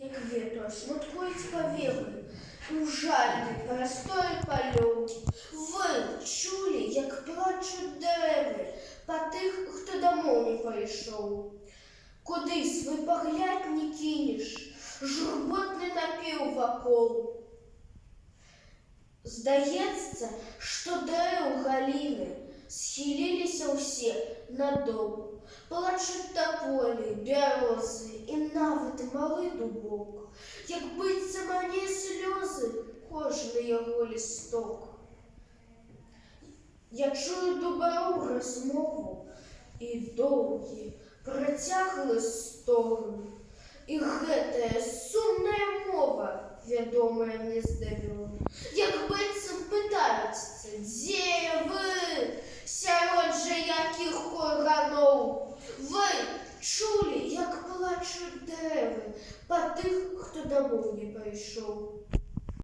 Як ветер смуткують повіки, у жальний простої польов. Ви чулі, як плачуть дерева по тих, хто домов не прийшов. Кудись ви поглядь не кинеш, журботний напів вокол. Здається, що дерев галіни схилилися всі надовго. Плачуть тополі, берези і навіть малий дубок. Якби це мені сльози, кожний його листок. Я чую дубову розмову і довгі, протяглі стогни. І гэтая сумная мова, вядомая мне здавёна, як быццам пытаюцца, дзе вы, сярод жа якіх курганоў. Вы чулі, як плачуць дрэвы па тых, хто дамоў не прыйшоў.